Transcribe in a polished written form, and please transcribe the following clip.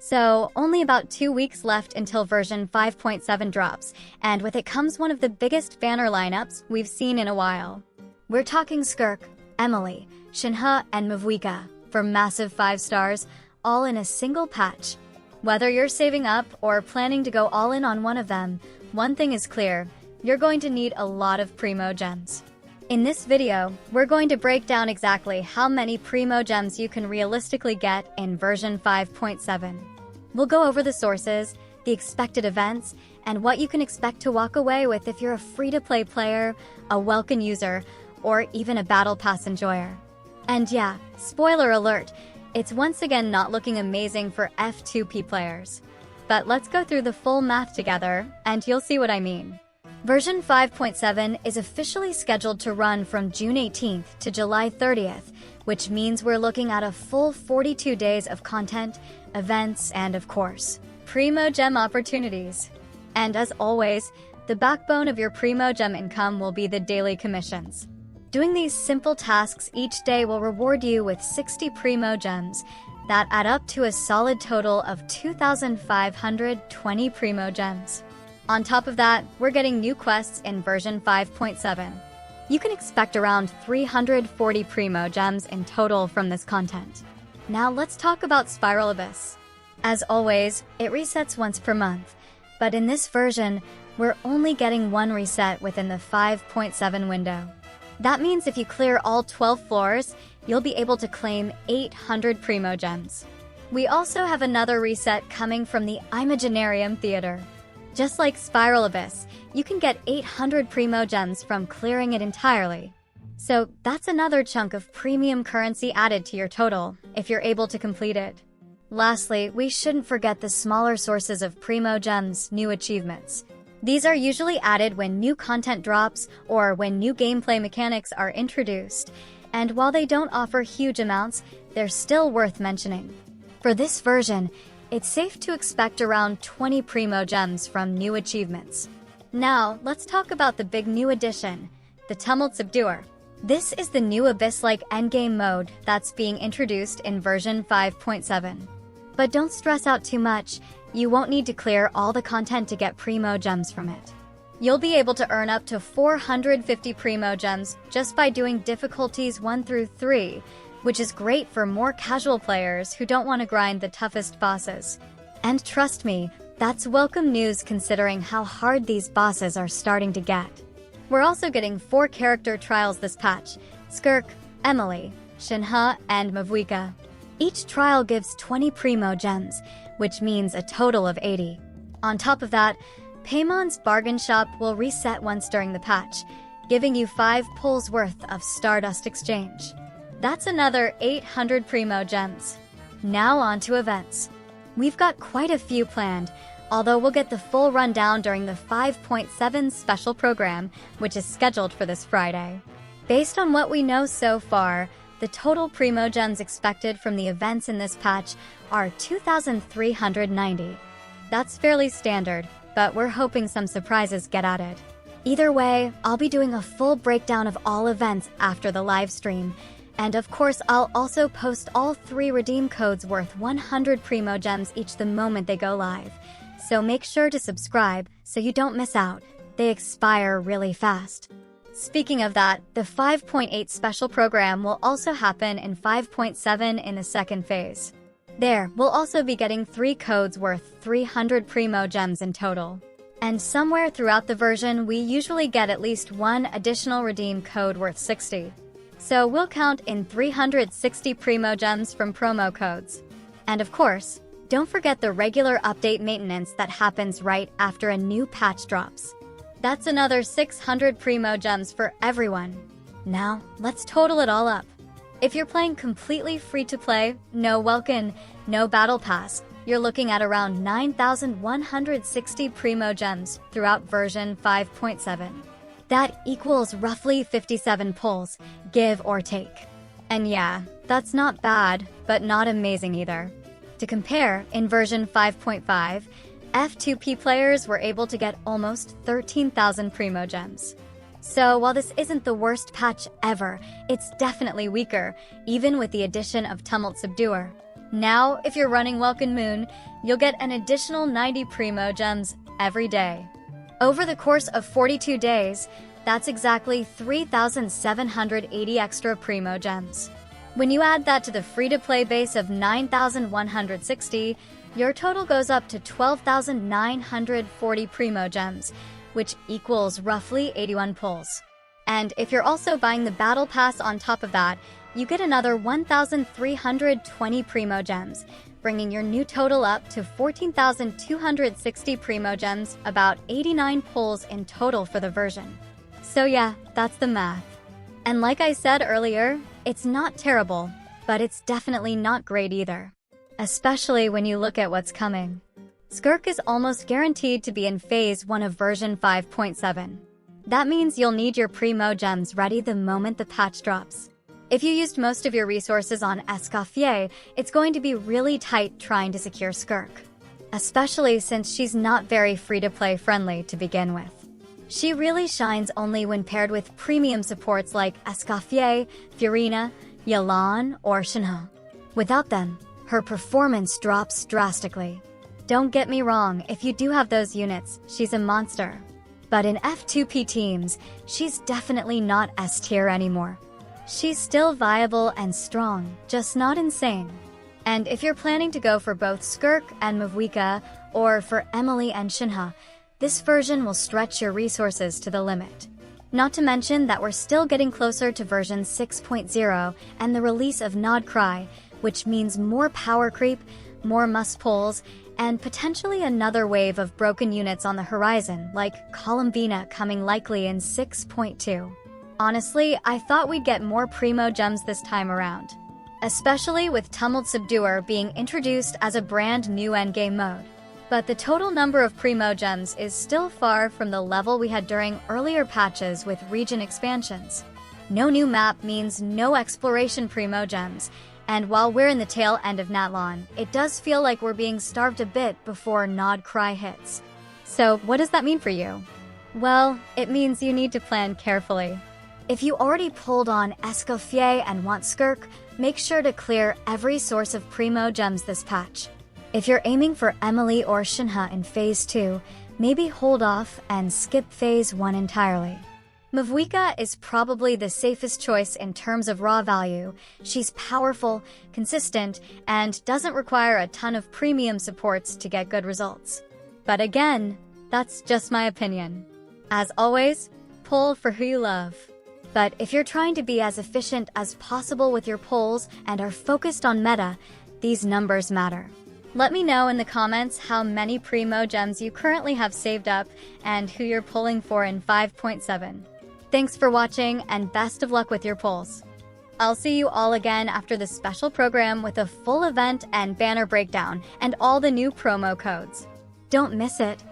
So, only about 2 weeks left until version 5.7 drops, and with it comes one of the biggest banner lineups we've seen in a while. We're talking Skirk, Emilie, Shenhe and Mavuika for massive 5 stars, all in a single patch. Whether you're saving up or planning to go all in on one of them, one thing is clear, you're going to need a lot of Primogems. In this video, we're going to break down exactly how many Primogems you can realistically get in version 5.7. We'll go over the sources, the expected events, and what you can expect to walk away with if you're a free-to-play player, a Welkin user, or even a Battle Pass enjoyer. And yeah, spoiler alert, it's once again not looking amazing for F2P players. But let's go through the full math together, and you'll see what I mean. Version 5.7 is officially scheduled to run from June 18th to July 30th, which means we're looking at a full 42 days of content, events, and of course, Primogem opportunities. And as always, the backbone of your Primogem income will be the daily commissions. Doing these simple tasks each day will reward you with 60 Primogems that add up to a solid total of 2,520 Primogems. On top of that, we're getting new quests in version 5.7. You can expect around 340 Primogems in total from this content. Now let's talk about Spiral Abyss. As always, it resets once per month, but in this version, we're only getting one reset within the 5.7 window. That means if you clear all 12 floors, you'll be able to claim 800 Primogems. We also have another reset coming from the Imaginarium Theater. Just like Spiral Abyss, you can get 800 Primogems from clearing it entirely. So that's another chunk of premium currency added to your total, if you're able to complete it. Lastly, we shouldn't forget the smaller sources of Primogems' new achievements. These are usually added when new content drops or when new gameplay mechanics are introduced, and while they don't offer huge amounts, they're still worth mentioning. For this version, it's safe to expect around 20 Primogems from new achievements. Now, let's talk about the big new addition, the Tumult Subduer. This is the new Abyss-like endgame mode that's being introduced in version 5.7. But don't stress out too much. You won't need to clear all the content to get Primogems from it. You'll be able to earn up to 450 Primogems just by doing difficulties 1 through 3, which is great for more casual players who don't want to grind the toughest bosses. And trust me, that's welcome news considering how hard these bosses are starting to get. We're also getting 4 character trials this patch: Skirk, Emilie, Shenhe and Mavuika. Each trial gives 20 Primogems, which means a total of 80. On top of that, Paymon's bargain shop will reset once during the patch, giving you 5 pulls worth of Stardust exchange. That's another 800 Primogems. Now on to events. We've got quite a few planned, although we'll get the full rundown during the 5.7 special program, which is scheduled for this Friday. Based on what we know so far, the total Primogems expected from the events in this patch are 2,390. That's fairly standard, but we're hoping some surprises get added. Either way, I'll be doing a full breakdown of all events after the live stream, and of course I'll also post all 3 redeem codes worth 100 Primogems each the moment they go live. So make sure to subscribe so you don't miss out. They expire really fast. Speaking of that, the 5.8 special program will also happen in 5.7 in the second phase. There, we'll also be getting 3 codes worth 300 Primogems in total. And somewhere throughout the version, we usually get at least 1 additional redeem code worth 60. So we'll count in 360 Primogems from promo codes. And of course, don't forget the regular update maintenance that happens right after a new patch drops. That's another 600 Primogems for everyone. Now, let's total it all up. If you're playing completely free-to-play, no Welkin, no Battle Pass, you're looking at around 9,160 Primogems throughout version 5.7. That equals roughly 57 pulls, give or take. And yeah, that's not bad, but not amazing either. To compare, in version 5.5, F2P players were able to get almost 13,000 Primogems. So while this isn't the worst patch ever, it's definitely weaker, even with the addition of Tumult Subduer. Now, if you're running Welkin Moon, you'll get an additional 90 Primogems every day. Over the course of 42 days, that's exactly 3,780 extra Primogems. When you add that to the free-to-play base of 9,160, your total goes up to 12,940 Primogems, which equals roughly 81 pulls. And if you're also buying the Battle Pass on top of that, you get another 1,320 Primogems, bringing your new total up to 14,260 Primogems, about 89 pulls in total for the version. So yeah, that's the math. And like I said earlier, it's not terrible, but it's definitely not great either. Especially when you look at what's coming. Skirk is almost guaranteed to be in Phase 1 of version 5.7. That means you'll need your Primogems ready the moment the patch drops. If you used most of your resources on Escoffier, it's going to be really tight trying to secure Skirk. Especially since she's not very free-to-play friendly to begin with. She really shines only when paired with premium supports like Escoffier, Furina, Yelan, or Shenhe. Without them, her performance drops drastically. Don't get me wrong, if you do have those units, she's a monster. But in F2P teams, she's definitely not S tier anymore. She's still viable and strong, just not insane. And if you're planning to go for both Skirk and Mavuika, or for Emilie and Shenhe, this version will stretch your resources to the limit. Not to mention that we're still getting closer to version 6.0 and the release of Nod Cry, which means more power creep, more must pulls, and potentially another wave of broken units on the horizon, like Columbina coming likely in 6.2. Honestly, I thought we'd get more Primogems this time around, especially with Tumult Subduer being introduced as a brand new endgame mode. But the total number of Primogems is still far from the level we had during earlier patches with region expansions. No new map means no exploration Primogems, and while we're in the tail end of Natlan, it does feel like we're being starved a bit before Nod Cry hits. So what does that mean for you? Well, it means you need to plan carefully. If you already pulled on Escoffier and want Skirk, make sure to clear every source of Primogems this patch. If you're aiming for Emilie or Shenhe in Phase 2, maybe hold off and skip Phase 1 entirely. Mavuika is probably the safest choice in terms of raw value. She's powerful, consistent, and doesn't require a ton of premium supports to get good results. But again, that's just my opinion. As always, pull for who you love. But if you're trying to be as efficient as possible with your pulls and are focused on meta, these numbers matter. Let me know in the comments how many Primogems you currently have saved up and who you're pulling for in 5.7. Thanks for watching and best of luck with your pulls. I'll see you all again after the special program with a full event and banner breakdown and all the new promo codes. Don't miss it.